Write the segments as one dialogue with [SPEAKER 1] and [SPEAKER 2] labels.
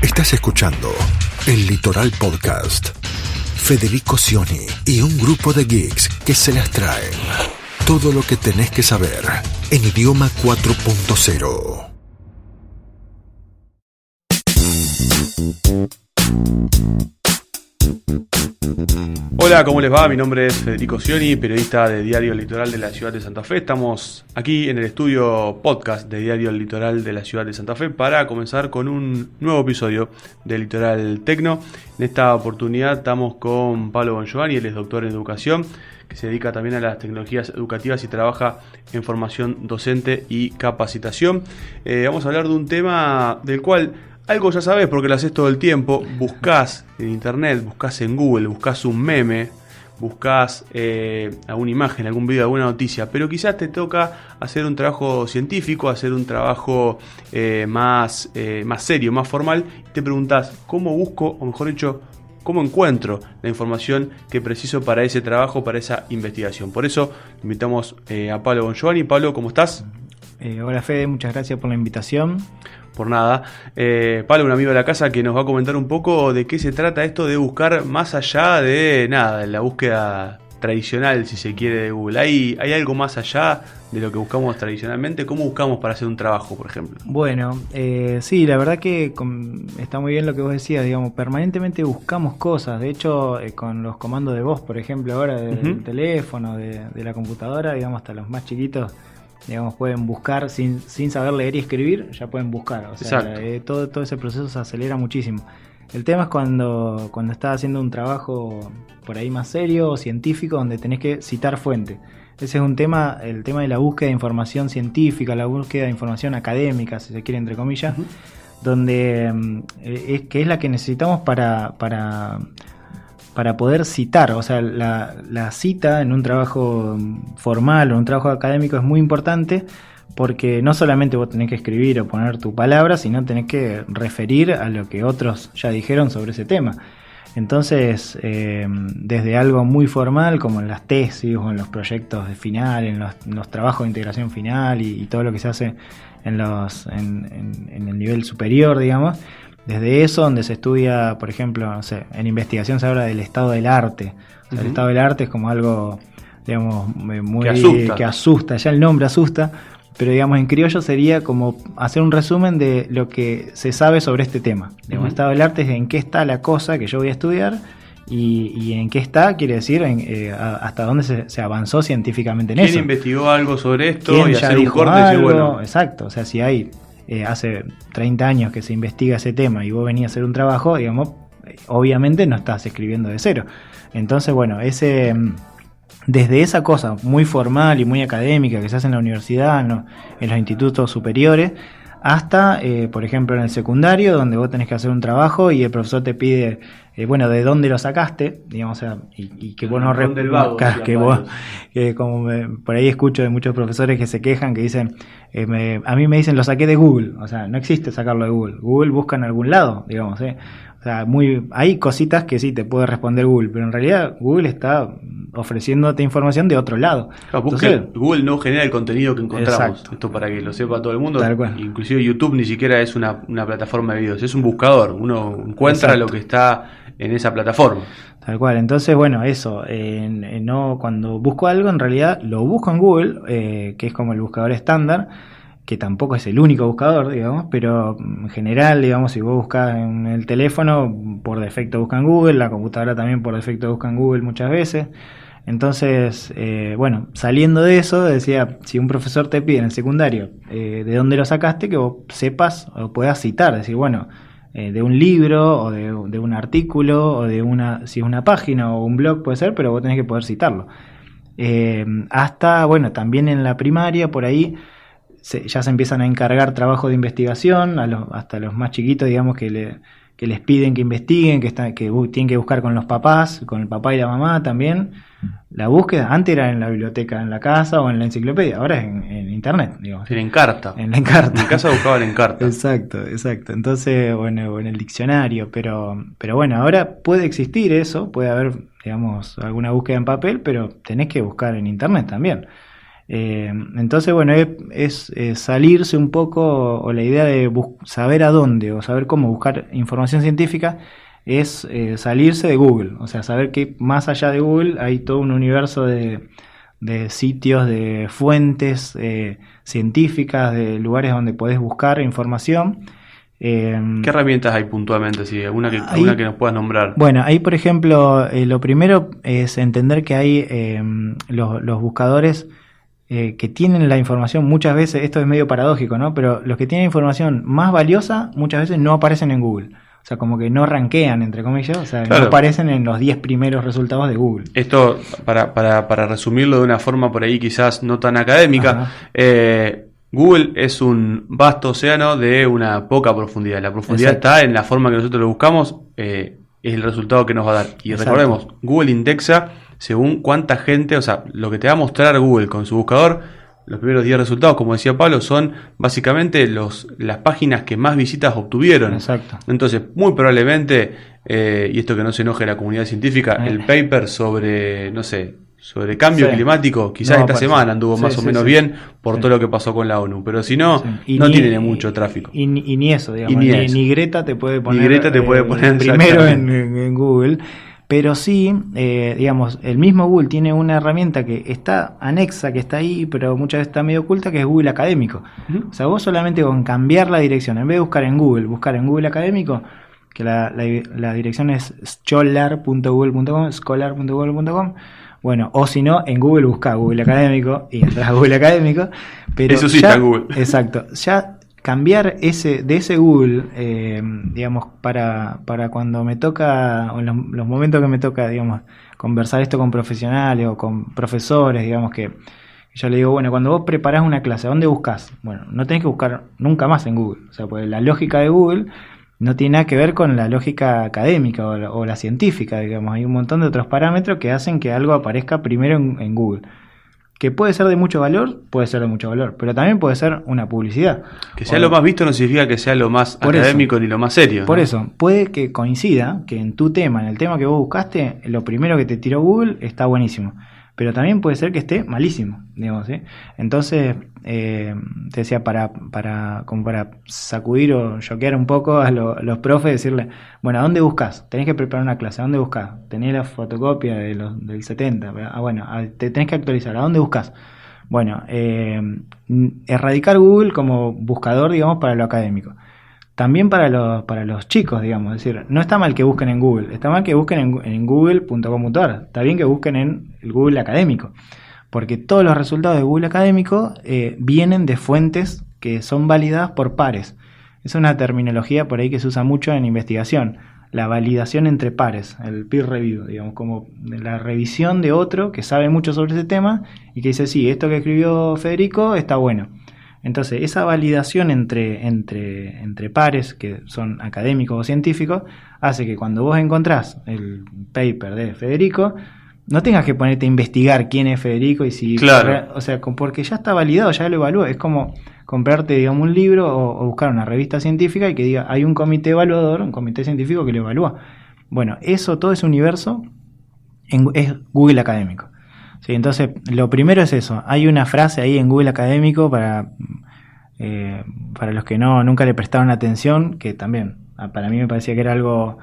[SPEAKER 1] Estás escuchando El Litoral Podcast. Federico Cioni y un grupo de geeks que se las traen. Todo lo que tenés que saber en idioma 4.0.
[SPEAKER 2] Hola, ¿cómo les va? Mi nombre es Federico Cioni, periodista de Diario El Litoral de la Ciudad de Santa Fe. Estamos aquí en el estudio podcast de Diario El Litoral de la Ciudad de Santa Fe para comenzar con un nuevo episodio de Litoral Tecno. En esta oportunidad estamos con Pablo Bongiovanni, él es doctor en educación, que se dedica también a las tecnologías educativas y trabaja en formación docente y capacitación. Vamos a hablar de un tema del cual algo ya sabes porque lo haces todo el tiempo. Buscás en internet, buscás en Google, buscás un meme, buscás alguna imagen, algún video, alguna noticia, pero quizás te toca hacer un trabajo científico, hacer un trabajo más serio, más formal, y te preguntás cómo busco, o mejor dicho, cómo encuentro la información que preciso para ese trabajo, para esa investigación. Por eso invitamos a Pablo Bongiovanni. Pablo, ¿cómo estás?
[SPEAKER 3] Hola Fede, muchas gracias por la invitación.
[SPEAKER 2] Por nada. Pablo, un amigo de la casa que nos va a comentar un poco de qué se trata esto de buscar más allá de nada, de la búsqueda tradicional, si se quiere, de Google. ¿Hay algo más allá de lo que buscamos tradicionalmente? ¿Cómo buscamos para hacer un trabajo, por ejemplo?
[SPEAKER 3] Bueno, sí, la verdad que está muy bien lo que vos decías, digamos, permanentemente buscamos cosas. De hecho, con los comandos de voz, por ejemplo, ahora del teléfono, de la computadora, digamos, hasta los más chiquitos, digamos, pueden buscar sin saber leer y escribir, ya pueden buscar. O sea, todo ese proceso se acelera muchísimo. El tema es cuando estás haciendo un trabajo por ahí más serio o científico, donde tenés que citar fuente. Ese es un tema, el tema de la búsqueda de información científica, la búsqueda de información académica, si se quiere, entre comillas, donde que es la que necesitamos para poder citar. O sea, la cita en un trabajo formal o un trabajo académico es muy importante, porque no solamente vos tenés que escribir o poner tu palabra, sino tenés que referir a lo que otros ya dijeron sobre ese tema. Entonces, desde algo muy formal, como en las tesis o en los proyectos de final, en los trabajos de integración final y todo lo que se hace en el nivel superior, digamos, desde eso, donde se estudia, por ejemplo, no sé, en investigación se habla del estado del arte. O sea, el estado del arte es como algo, digamos, muy que asusta, ya el nombre asusta, pero digamos en criollo sería como hacer un resumen de lo que se sabe sobre este tema. Digamos, el estado del arte es en qué está la cosa que yo voy a estudiar y en qué está, quiere decir hasta dónde se avanzó científicamente en eso.
[SPEAKER 2] ¿Quién investigó algo sobre esto?
[SPEAKER 3] ¿Quién
[SPEAKER 2] y
[SPEAKER 3] ya
[SPEAKER 2] hacer
[SPEAKER 3] dijo
[SPEAKER 2] un corte
[SPEAKER 3] algo?
[SPEAKER 2] y bueno.
[SPEAKER 3] Exacto, o sea, si hay hace 30 años que se investiga ese tema y vos venís a hacer un trabajo, digamos, obviamente no estás escribiendo de cero. Entonces, bueno, desde esa cosa muy formal y muy académica que se hace en la universidad, en los institutos superiores, hasta, por ejemplo, en el secundario, donde vos tenés que hacer un trabajo y el profesor te pide, bueno, de dónde lo sacaste, digamos, o sea, y que vos no repascas, por ahí escucho de muchos profesores que se quejan, que dicen, a mí me dicen, lo saqué de Google. O sea, no existe sacarlo de Google. Google busca en algún lado, digamos, O sea, hay cositas que sí te puede responder Google, pero en realidad Google está ofreciéndote información de otro lado.
[SPEAKER 2] Claro, entonces, Google no genera el contenido que encontramos.
[SPEAKER 3] Exacto.
[SPEAKER 2] Esto para que lo sepa todo el mundo.
[SPEAKER 3] Tal cual.
[SPEAKER 2] Inclusive YouTube ni siquiera es una plataforma de videos, es un buscador. Uno encuentra lo que está en esa plataforma.
[SPEAKER 3] Tal cual. Entonces, bueno, eso. No, cuando busco algo, en realidad lo busco en Google, que es como el buscador estándar, que tampoco es el único buscador, digamos, pero en general, digamos, si vos buscas en el teléfono, por defecto busca en Google, la computadora también por defecto busca en Google muchas veces. Entonces, bueno, saliendo de eso, decía, si un profesor te pide en el secundario de dónde lo sacaste, que vos sepas o puedas citar, decir, bueno, de un libro o de un artículo o si es una página o un blog puede ser, pero vos tenés que poder citarlo. Hasta, bueno, también en la primaria, por ahí, ya se empiezan a encargar trabajos de investigación, hasta los más chiquitos, digamos, que les piden que investiguen, que tienen que buscar con los papás, con el papá y la mamá también. La búsqueda antes era en la biblioteca, en la casa o en la enciclopedia, ahora es en internet, digamos.
[SPEAKER 2] En Encarta.
[SPEAKER 3] En la Encarta.
[SPEAKER 2] En mi casa buscaba en Encarta.
[SPEAKER 3] Exacto. Entonces, bueno, o en el diccionario, pero bueno, ahora puede existir eso, puede haber, digamos, alguna búsqueda en papel, pero tenés que buscar en internet también. Entonces, bueno, es salirse un poco, o la idea de saber a dónde o saber cómo buscar información científica es salirse de Google, o sea, saber que más allá de Google hay todo un universo de sitios, de fuentes científicas, de lugares donde podés buscar información.
[SPEAKER 2] ¿Qué herramientas hay puntualmente? Si alguna que nos puedas nombrar.
[SPEAKER 3] Bueno, ahí por ejemplo, lo primero es entender que hay los buscadores que tienen la información muchas veces, esto es medio paradójico, ¿no? Pero los que tienen información más valiosa muchas veces no aparecen en Google. O sea, como que no rankean, entre comillas, o sea, claro, no aparecen en los 10 primeros resultados de Google.
[SPEAKER 2] Esto, para resumirlo de una forma por ahí quizás no tan académica, Google es un vasto océano de una poca profundidad. La profundidad está en la forma que nosotros lo buscamos, es el resultado que nos va a dar. Y recordemos, Google indexa según cuánta gente, o sea, lo que te va a mostrar Google con su buscador. Los primeros 10 resultados, como decía Pablo, son básicamente las páginas que más visitas obtuvieron.
[SPEAKER 3] Exacto.
[SPEAKER 2] Entonces, muy probablemente, y esto que no se enoje la comunidad científica, el paper sobre, no sé, sobre cambio climático, quizás esta semana anduvo más o menos bien por todo lo que pasó con la ONU. Pero si no, no tiene mucho tráfico.
[SPEAKER 3] Y ni eso, digamos. Ni Greta te puede poner,
[SPEAKER 2] primero
[SPEAKER 3] en Google. Pero sí, digamos, el mismo Google tiene una herramienta que está anexa, que está ahí, pero muchas veces está medio oculta, que es Google Académico. O sea, vos solamente con cambiar la dirección, en vez de buscar en Google Académico, que la dirección es scholar.google.com, bueno, o si no, en Google buscá Google Académico y entras a Google Académico. Pero
[SPEAKER 2] eso sí
[SPEAKER 3] ya,
[SPEAKER 2] está en Google.
[SPEAKER 3] Exacto, ya cambiar de ese Google, digamos, para cuando me toca, o en los momentos que me toca, digamos, conversar esto con profesionales o con profesores, digamos, que yo le digo, bueno, cuando vos preparás una clase, ¿dónde buscas? Bueno, no tenés que buscar nunca más en Google, o sea, pues la lógica de Google no tiene nada que ver con la lógica académica o la científica, digamos, hay un montón de otros parámetros que hacen que algo aparezca primero en Google. Que puede ser de mucho valor, pero también puede ser una publicidad.
[SPEAKER 2] Que sea lo más visto no significa que sea lo más académico ni lo más serio.
[SPEAKER 3] Por eso, puede que coincida que en tu tema, en el tema que vos buscaste, lo primero que te tiró Google está buenísimo. Pero también puede ser que esté malísimo, digamos, ¿sí? Entonces, te decía, como para sacudir o choquear un poco a los profes, decirle, bueno, ¿a dónde buscas? Tenés que preparar una clase, ¿a dónde buscas? Tenés la fotocopia del 70, te tenés que actualizar, ¿a dónde buscas? Bueno, erradicar Google como buscador, digamos, para lo académico. También para los chicos, digamos, es decir, no está mal que busquen en Google, está mal que busquen en google.com.ar, está bien que busquen en el Google académico, porque todos los resultados de Google académico vienen de fuentes que son validadas por pares. Es una terminología por ahí que se usa mucho en investigación, la validación entre pares, el peer review, digamos, como la revisión de otro que sabe mucho sobre ese tema y que dice, sí, esto que escribió Federico está bueno. Entonces, esa validación entre pares, que son académicos o científicos, hace que cuando vos encontrás el paper de Federico, no tengas que ponerte a investigar quién es Federico y si...
[SPEAKER 2] Claro.
[SPEAKER 3] O sea, porque ya está validado, ya lo evalúa. Es como comprarte, digamos, un libro o buscar una revista científica y que diga, hay un comité evaluador, un comité científico que lo evalúa. Bueno, todo ese universo es Google académico. Sí, entonces, lo primero es eso. Hay una frase ahí en Google académico para los que nunca le prestaron atención, que también para mí me parecía que era algo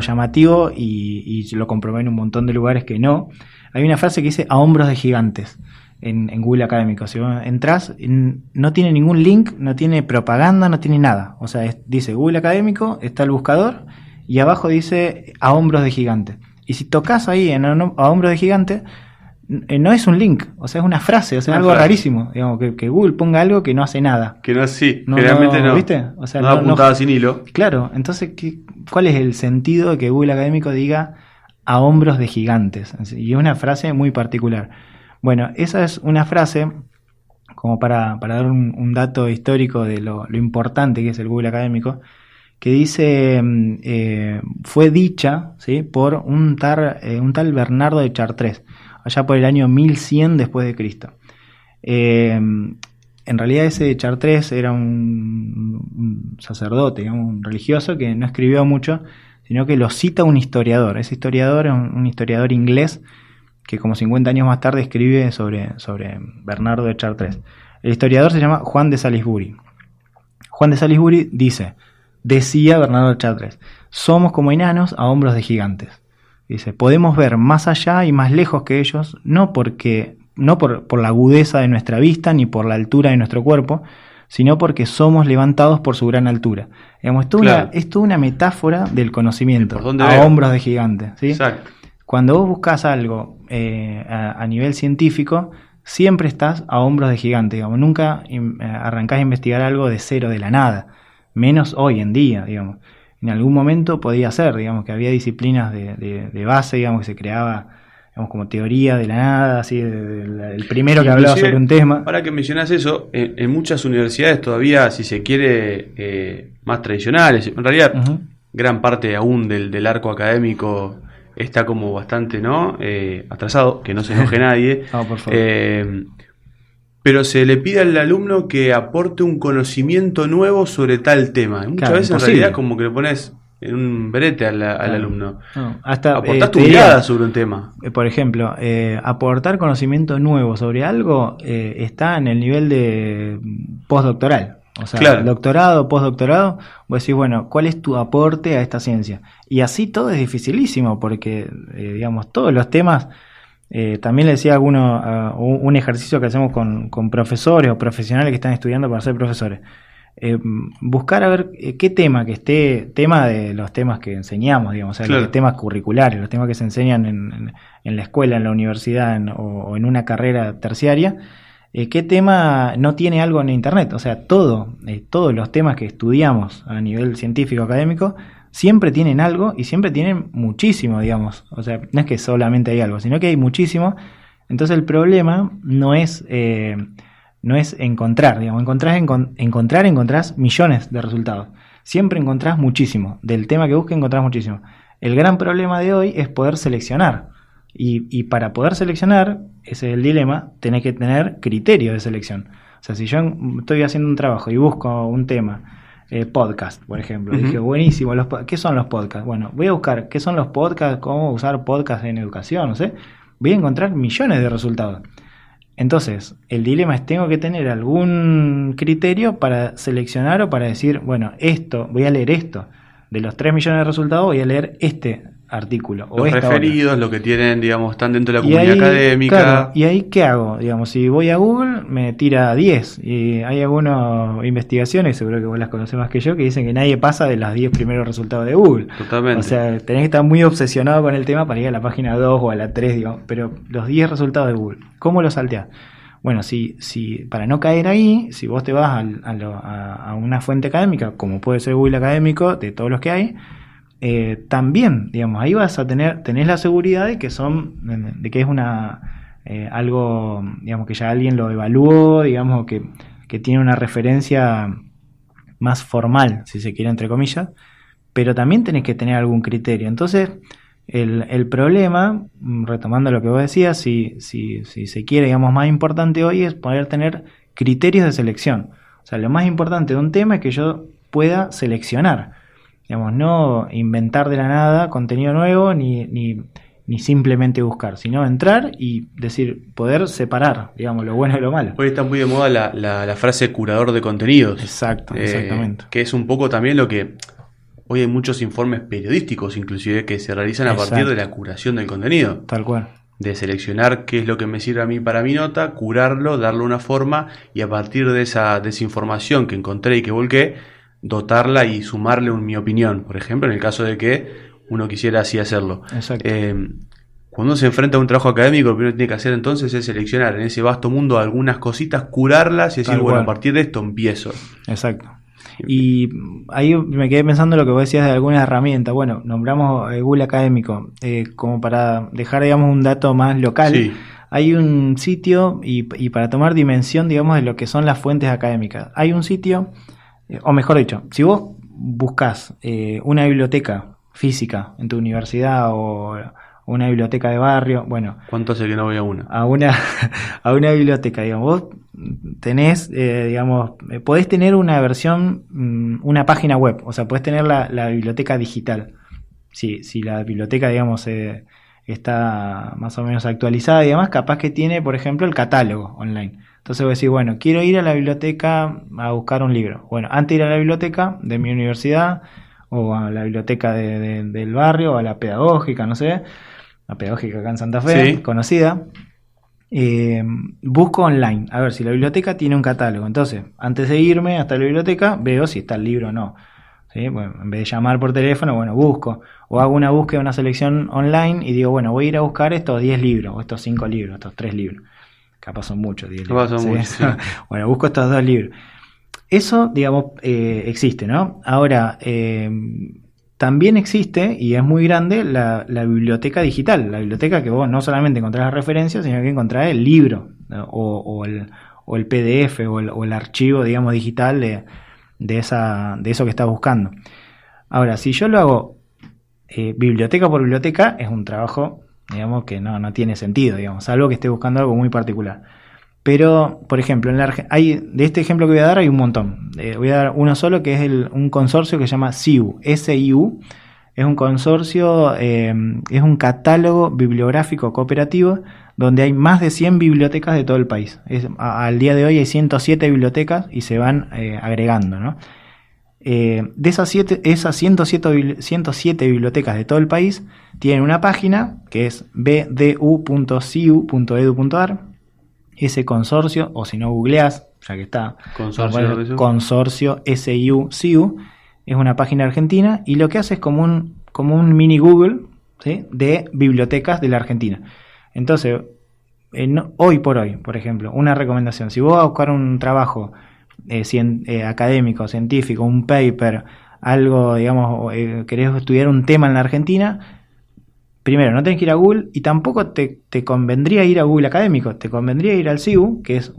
[SPEAKER 3] llamativo y lo comprobé en un montón de lugares que no. Hay una frase que dice a hombros de gigantes en Google académico. Si vos entrás, no tiene ningún link, no tiene propaganda, no tiene nada. O sea, dice Google académico, está el buscador y abajo dice a hombros de gigantes. Y si tocas ahí a hombros de gigantes, no es un link, o sea, es una frase, o sea, algo rarísimo, digamos, que Google ponga algo que no hace nada.
[SPEAKER 2] Que no es así, generalmente no.
[SPEAKER 3] ¿Viste? O sea,
[SPEAKER 2] no apuntada sin hilo.
[SPEAKER 3] Claro, entonces, ¿cuál es el sentido de que Google académico diga a hombros de gigantes? Y es una frase muy particular. Bueno, esa es una frase, como para dar un dato histórico de lo importante que es el Google académico, que dice, fue dicha, ¿sí?, por un tal Bernardo de Chartres, allá por el año 1100 después de Cristo. En realidad ese Chartres era un sacerdote, digamos, un religioso que no escribió mucho, sino que lo cita un historiador. Ese historiador es un historiador inglés que como 50 años más tarde escribe sobre Bernardo de Chartres. El historiador se llama Juan de Salisbury. Juan de Salisbury decía Bernardo de Chartres, somos como enanos a hombros de gigantes. Dice, podemos ver más allá y más lejos que ellos, no por la agudeza de nuestra vista ni por la altura de nuestro cuerpo, sino porque somos levantados por su gran altura. Digamos, es toda una metáfora del conocimiento, a hombros de gigantes, ¿sí?
[SPEAKER 2] Exacto.
[SPEAKER 3] Cuando vos buscas algo a nivel científico, siempre estás a hombros de gigante, digamos, nunca arrancás a investigar algo de cero, de la nada, menos hoy en día, digamos. En algún momento podía ser, digamos, que había disciplinas de base, digamos, que se creaba, digamos, como teoría de la nada, así, el primero que hablaba sobre un tema.
[SPEAKER 2] Ahora que mencionás eso, en muchas universidades todavía, si se quiere, más tradicionales, en realidad, gran parte aún del arco académico está como bastante, ¿no? Atrasado, que no se enoje nadie.
[SPEAKER 3] No, por favor.
[SPEAKER 2] Pero se le pide al alumno que aporte un conocimiento nuevo sobre tal tema. Muchas veces
[SPEAKER 3] imposible.
[SPEAKER 2] en realidad como que le pones en un brete al alumno.
[SPEAKER 3] No, hasta
[SPEAKER 2] aportás tu mirada sobre un tema.
[SPEAKER 3] Por ejemplo, aportar conocimiento nuevo sobre algo está en el nivel de postdoctoral. O sea,
[SPEAKER 2] claro.
[SPEAKER 3] Doctorado, postdoctorado, vos decís, bueno, ¿cuál es tu aporte a esta ciencia? Y así todo es dificilísimo, porque, digamos, todos los temas, también le decía a alguno, un ejercicio que hacemos con profesores o profesionales que están estudiando para ser profesores. Buscar a ver qué tema que esté, tema de los temas que enseñamos, digamos, o sea, claro, los temas curriculares, los temas que se enseñan en la escuela, en la universidad o en una carrera terciaria. ¿Qué tema no tiene algo en internet? O sea, todos los temas que estudiamos a nivel científico, académico, siempre tienen algo y siempre tienen muchísimo, digamos. O sea, no es que solamente hay algo, sino que hay muchísimo. Entonces el problema no es encontrar, digamos. Encontrás millones de resultados. Siempre encontrás muchísimo. Del tema que busques encontrás muchísimo. El gran problema de hoy es poder seleccionar. Y para poder seleccionar, ese es el dilema, tenés que tener criterio de selección. O sea, si yo estoy haciendo un trabajo y busco un tema, podcast, por ejemplo, dije, buenísimo, ¿qué son los podcasts? Bueno, voy a buscar qué son los podcasts, cómo usar podcasts en educación, no sé. Voy a encontrar millones de resultados. Entonces, el dilema es, tengo que tener algún criterio para seleccionar o para decir, bueno, voy a leer esto. De los 3 millones de resultados voy a leer este artículo.
[SPEAKER 2] Los referidos, lo que tienen, digamos, están dentro de la comunidad académica.
[SPEAKER 3] Claro, ¿y ahí qué hago? Digamos, si voy a Google, me tira 10. Y hay algunas investigaciones, seguro que vos las conocés más que yo, que dicen que nadie pasa de los 10 primeros resultados de Google.
[SPEAKER 2] Totalmente.
[SPEAKER 3] O sea, tenés que estar muy obsesionado con el tema para ir a la página 2 o a la 3, digamos. Pero los 10 resultados de Google, ¿cómo los salteás? Bueno, si para no caer ahí, si vos te vas a una fuente académica, como puede ser Google Académico, de todos los que hay, también, digamos, ahí tenés la seguridad de que es algo, digamos, que ya alguien lo evaluó, digamos, que tiene una referencia más formal, si se quiere, entre comillas, pero también tenés que tener algún criterio. Entonces, el problema, retomando lo que vos decías, si se quiere, digamos, más importante hoy es poder tener criterios de selección. O sea, lo más importante de un tema es que yo pueda seleccionar. Digamos, no inventar de la nada contenido nuevo ni simplemente buscar, sino entrar y poder separar, digamos, lo bueno de lo malo.
[SPEAKER 2] Hoy está muy de moda la frase curador de contenidos.
[SPEAKER 3] Exacto, exactamente.
[SPEAKER 2] Que es un poco también lo que hoy hay muchos informes periodísticos, inclusive, que se realizan a partir de la curación del contenido.
[SPEAKER 3] Tal cual.
[SPEAKER 2] De seleccionar qué es lo que me sirve a mí para mi nota, curarlo, darle una forma y a partir de esa información que encontré y que volqué, dotarla y sumarle mi opinión, por ejemplo, en el caso de que uno quisiera así hacerlo.
[SPEAKER 3] Exacto.
[SPEAKER 2] Cuando uno se enfrenta a un trabajo académico, lo primero que tiene que hacer entonces es seleccionar en ese vasto mundo algunas cositas, curarlas y decir, bueno, a partir de esto empiezo.
[SPEAKER 3] Exacto. Y ahí me quedé pensando en lo que vos decías de algunas herramientas. Bueno, nombramos Google Académico, como para dejar, digamos, un dato más local.
[SPEAKER 2] Sí.
[SPEAKER 3] Hay un sitio, y para tomar dimensión, digamos, de lo que son las fuentes académicas. Hay un sitio, o mejor dicho, si vos buscas una biblioteca física en tu universidad o una biblioteca de barrio, bueno...
[SPEAKER 2] ¿Cuánto hace que no voy a una?
[SPEAKER 3] A una biblioteca, digamos. Vos tenés, digamos, podés tener una versión, una página web, o sea, podés tener la biblioteca digital. Si la biblioteca, digamos, es está más o menos actualizada y demás, capaz que tiene, por ejemplo, el catálogo online. Entonces vos decís, bueno, quiero ir a la biblioteca a buscar un libro. Bueno, antes de ir a la biblioteca de mi universidad, o a la biblioteca del barrio, o a la pedagógica, no sé, la pedagógica acá en Santa Fe, sí, conocida, busco online, a ver si la biblioteca tiene un catálogo. Entonces, antes de irme hasta la biblioteca, veo si está el libro o no. ¿Sí? Bueno, en vez de llamar por teléfono, bueno, busco, o hago una búsqueda, una selección online y digo, bueno, voy a ir a buscar estos 10 libros, o estos 5 libros, estos 3 libros. Capaz son muchos, 10 libros. Capaz son muchos, sí. Bueno, busco estos 2 libros. Eso, digamos, existe, ¿no? Ahora, también existe, y es muy grande, la biblioteca digital. La biblioteca que vos no solamente encontrás las referencias, sino que encontrás el libro, ¿no? o el PDF, o el archivo, digamos, digital de eso que estás buscando. Ahora, si yo lo hago biblioteca por biblioteca, es un trabajo, digamos, que no tiene sentido, digamos, salvo que esté buscando algo muy particular. Pero, por ejemplo, de este ejemplo que voy a dar hay un montón. Voy a dar uno solo, que es un consorcio que se llama SIU, S-I-U. Es un consorcio, es un catálogo bibliográfico cooperativo donde hay más de 100 bibliotecas de todo el país. Al día de hoy hay 107 bibliotecas y se van agregando, ¿no? De esas 107 bibliotecas de todo el país tienen una página que es bdu.siu.edu.ar. Ese consorcio, o si no googleás, ya que está, consorcio SIU, es una página argentina y lo que hace es como un mini Google, ¿sí?, de bibliotecas de la Argentina. Entonces, hoy por hoy, por ejemplo, una recomendación: si vos vas a buscar un trabajo académico, científico, un paper, algo, digamos, querés estudiar un tema en la Argentina, primero, no tenés que ir a Google, y tampoco te convendría ir a Google Académico, te convendría ir al SIU, que es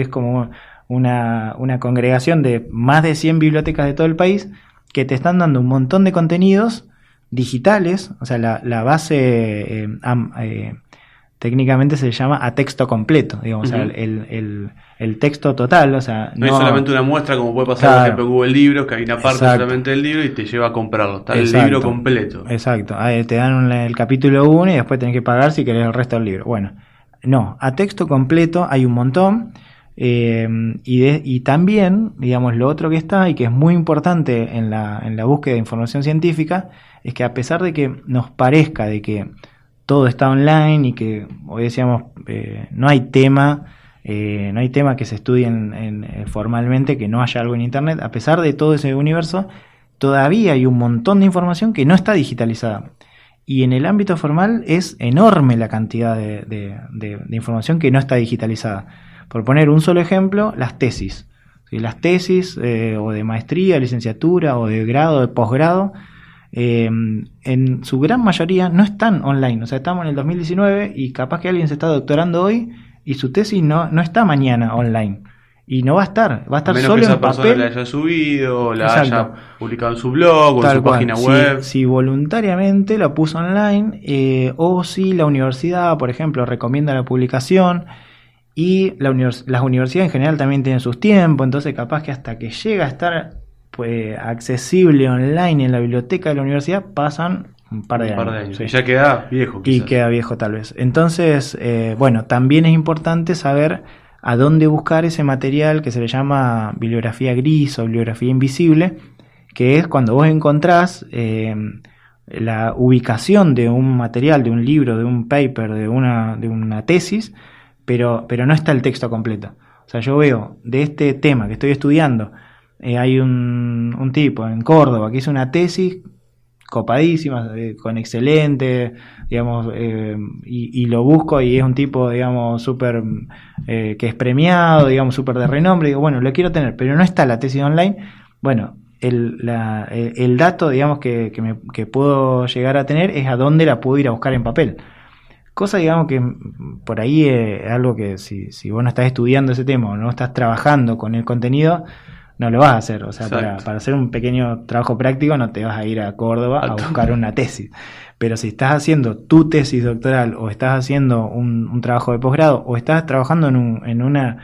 [SPEAKER 3] como una congregación de más de 100 bibliotecas de todo el país que te están dando un montón de contenidos digitales. O sea, la base técnicamente se llama a texto completo, digamos, uh-huh. O sea, el texto total, o sea,
[SPEAKER 2] no es solamente una muestra como puede pasar, claro, por ejemplo, en Google Libros, que hay una parte solamente del libro y te lleva a comprarlo, está el libro completo.
[SPEAKER 3] Exacto, ahí te dan el capítulo 1 y después tenés que pagar si querés el resto del libro. Bueno, no, a texto completo hay un montón, y también, digamos, lo otro que está y que es muy importante en la búsqueda de información científica es que, a pesar de que nos parezca de que todo está online y que hoy decíamos no hay tema que se estudie formalmente que no haya algo en internet, a pesar de todo ese universo, todavía hay un montón de información que no está digitalizada. Y en el ámbito formal es enorme la cantidad de información que no está digitalizada. Por poner un solo ejemplo, las tesis. ¿Sí? Las tesis o de maestría, licenciatura, o de grado, de posgrado, en su gran mayoría no están online. O sea, estamos en el 2019 y capaz que alguien se está doctorando hoy y su tesis no está mañana online. Y no va a estar solo en papel. A menos que esa persona
[SPEAKER 2] la haya subido, la haya publicado en su blog o en su página web.
[SPEAKER 3] Si voluntariamente la puso online, o si la universidad, por ejemplo, recomienda la publicación, y las universidades en general también tienen sus tiempos, entonces capaz que hasta que llega a estar accesible online en la biblioteca de la universidad pasan un par de años.
[SPEAKER 2] Sí. Y ya queda viejo, quizás.
[SPEAKER 3] Y queda viejo tal vez. Entonces, bueno, también es importante saber a dónde buscar ese material que se le llama bibliografía gris o bibliografía invisible, que es cuando vos encontrás la ubicación de un material, de un libro, de un paper, de una tesis, pero no está el texto completo. O sea, yo veo de este tema que estoy estudiando, hay un tipo en Córdoba que hizo una tesis copadísima, con excelente, digamos, y lo busco y es un tipo, digamos, súper, que es premiado, digamos, súper de renombre, y digo, bueno, lo quiero tener, pero no está la tesis online. Bueno, el dato, digamos, que puedo llegar a tener es a dónde la puedo ir a buscar en papel. Cosa, digamos, que por ahí es algo que si vos no estás estudiando ese tema o no estás trabajando con el contenido, no lo vas a hacer. O sea, para hacer un pequeño trabajo práctico no te vas a ir a Córdoba a buscar una tesis. Pero si estás haciendo tu tesis doctoral, o estás haciendo un trabajo de posgrado, o estás trabajando en una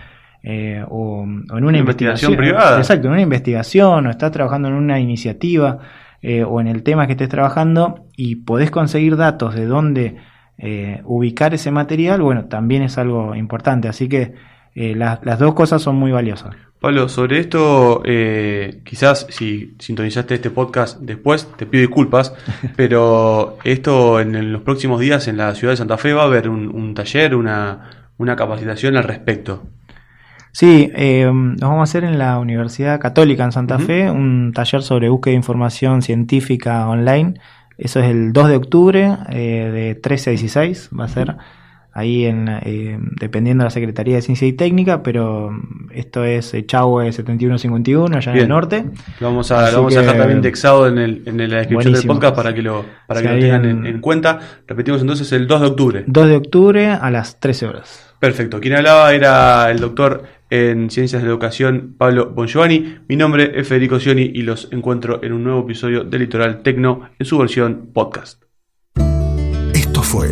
[SPEAKER 3] investigación
[SPEAKER 2] privada.
[SPEAKER 3] Exacto, en una investigación, o estás trabajando en una iniciativa o en el tema que estés trabajando y podés conseguir datos de dónde ubicar ese material, bueno, también es algo importante. Así que las dos cosas son muy valiosas.
[SPEAKER 2] Pablo, sobre esto, quizás si sintonizaste este podcast después, te pido disculpas, pero esto en los próximos días en la ciudad de Santa Fe va a haber un taller, una capacitación al respecto.
[SPEAKER 3] Sí, nos vamos a hacer en la Universidad Católica en Santa Fe, un taller sobre búsqueda de información científica online. Eso es el 2 de octubre, de 13 a 16, va a ser ahí dependiendo de la Secretaría de Ciencia y Técnica, pero esto es Echagüe 7151, allá en el norte.
[SPEAKER 2] Lo vamos a dejar también indexado en la descripción del podcast para que lo tengan en cuenta. Repetimos entonces el 2 de octubre.
[SPEAKER 3] 2 de octubre a las 13 horas.
[SPEAKER 2] Perfecto. Quien hablaba era el doctor en Ciencias de la Educación, Pablo Bongiovanni. Mi nombre es Federico Cioni y los encuentro en un nuevo episodio de Litoral Tecno en su versión podcast.
[SPEAKER 1] Esto fue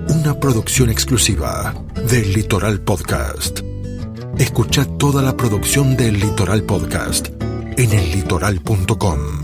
[SPEAKER 1] una producción exclusiva del Litoral Podcast. Escucha toda la producción del Litoral Podcast en ellitoral.com.